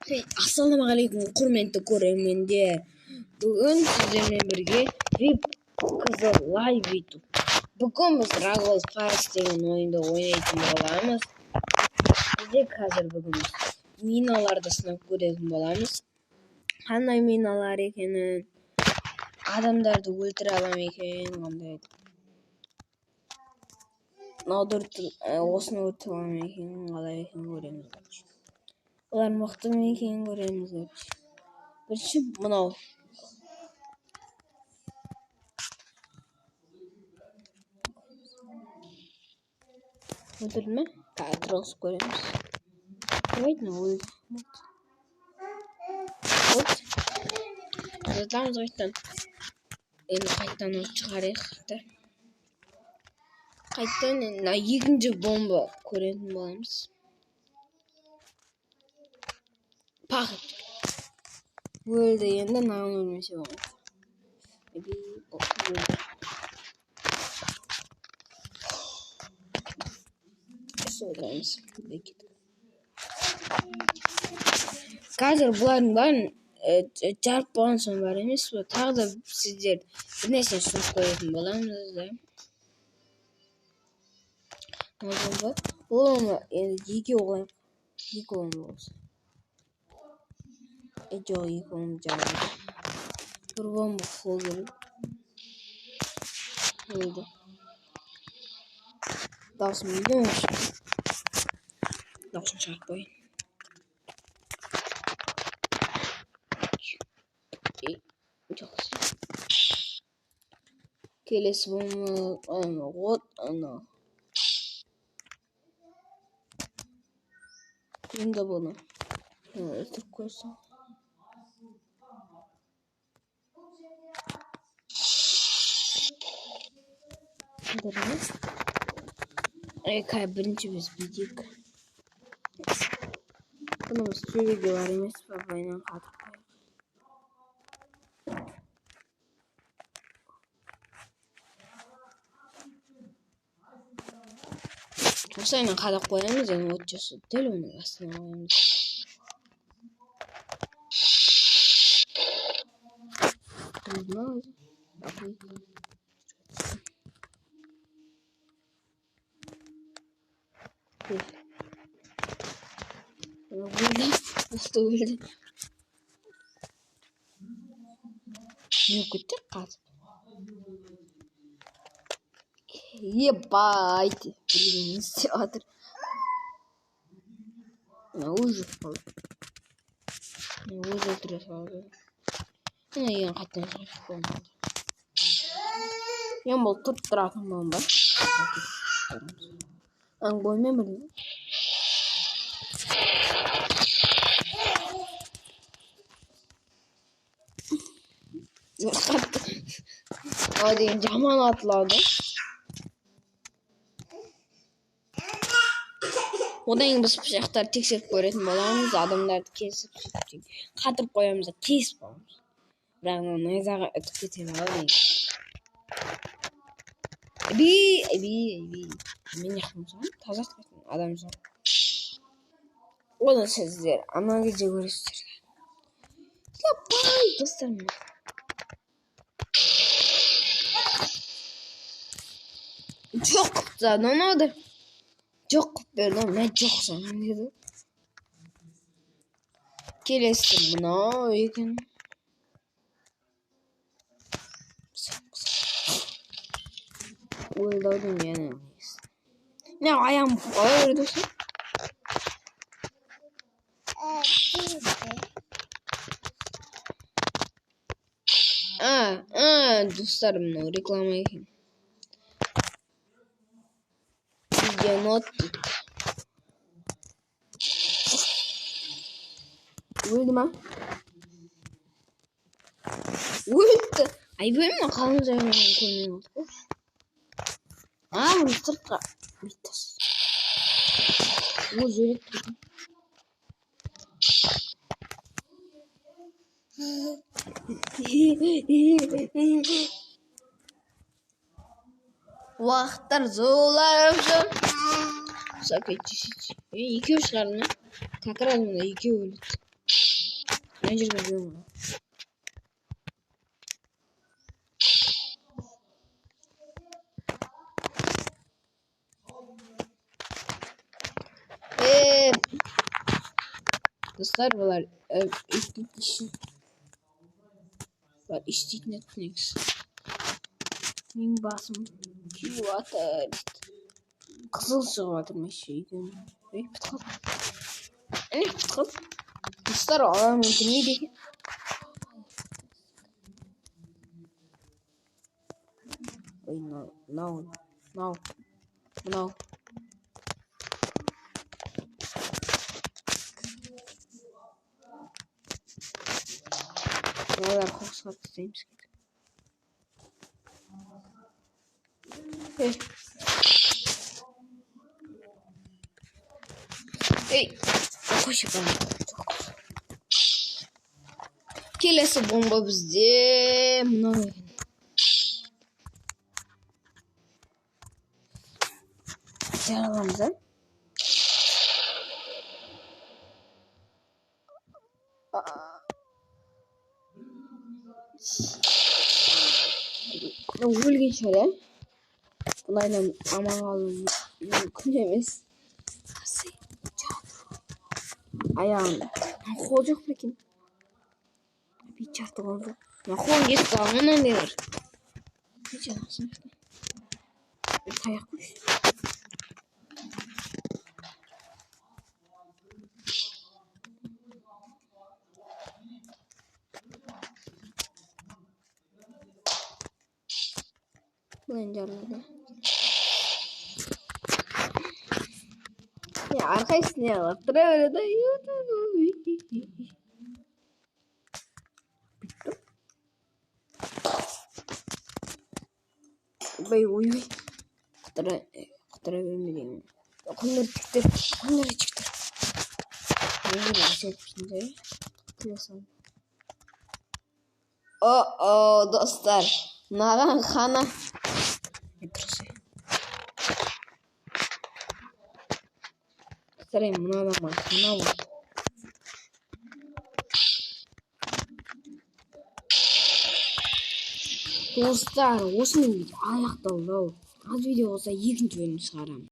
Ассалаумағалейкум, құрметті көрермендер. Бүгін сіздермен бірге қызық лайв ету. Бүгін біз Рагол Фарс деген ойынды ойнайтын боламыз. Бізде қазір бүгін миналарды сынап көретін боламыз. Қандай миналар екенін, адамдарды өлтіре алам екен, қандай. Осыны өлтіре алам екен, қалай екен көреміз. Олар мықты ма екенін көреміз. Бірінші мынау. Өлтірді ме? Тұрғызып көреміз. Давайте өлді. Жатамыз қайттан. Енді қайттан от шығарайық. Қайттан екінші бомба көретін боламыз. Пақыт. Өлді, енді нағын өлмесе болады. Отырамыз. Қазір бұлардың бәрін жарып болған соң бар емес. Тағы да сіздер бір нәрсе сұрап қоятын боламыз. Бұл енді екі оғылайық. Екі оғылайық болсын. Жоқ, екі оғылайық жарайды. Бір бомба қол келіп. Өлді. Даусын үйден өшіп. Даусын шығарып қойын. Жоқ. Келесі бомба от енді бұны өлтіріп қойсам. Қай бірінші біз бейдек. Бұнымыз сөйлеге бар емес, бабайынан қатып қойып. Осылайынан қадап қоямыз, енді от жасы дәл оның астына қоямыз. Өлді. Не көтер қазып. Ебайте. Блин, театр. Уже впал. Уже трясал. Я хотел сказать. Я был тут трахом бомба. Ангой мембрин. Hadi caman atladı. Одан кейін біз пышақтарды тексеріп көретін боламыз, адамдарды кесіп қатырып қоямыз да кесіп аламыз. Бірақ найзаға үтіп кетеді ау. Мен яқымсам тазартпайтын адам жоқ. Оны сіздер ана кезде көресіздер. Япай достарым. Жоқ задан алды. Жоқ берді, мен жоқ санам деді. Келесі мынау екен. Өлдаудың мені емес. Не аяғым қалай өрді осы? Достарым, мынау реклама екен. Енот дейді. Өлді ма? Өлді. Айбойым ма қалың жайынан көрмей отыр. Мұны сыртқа бүйтті. Бұл жүрек дейді. Уақыттар зулап жүр. Сәке чешет. Екеу шығарды ма? Как раз мына екеу өлді. Мына жерге жүрмін. Dostlar bunlar işteyken etmeliyiz. Benim basım kilowatt kızıl çıkartır şeyden. Bitkal. Bitkal. Dostlar alalım neydi? No. Neler koksak isteymiş ki. Hey. Koş bakalım. Kelesi bomba bizde. No. Yaralamıza. Өлген şöyle. Bunlarla aman alın. Mümkün емес. Ayağım. Olacak peki. Bir çarptı oldu. Nahon gitti ağına ne var? Hiç anasın. Bir kayak kuş. Blenderlerde. Ya arkasına alattır öyle de Oy. Kıtıra vermediğim. Onları çıktı. Ne yapacak şimdi? Kıyasam. Dostlar. Naran xana. Старый много маханал. Dostlar, осымен аяқталды. Аз видео болса екінші бөлім шығарамын.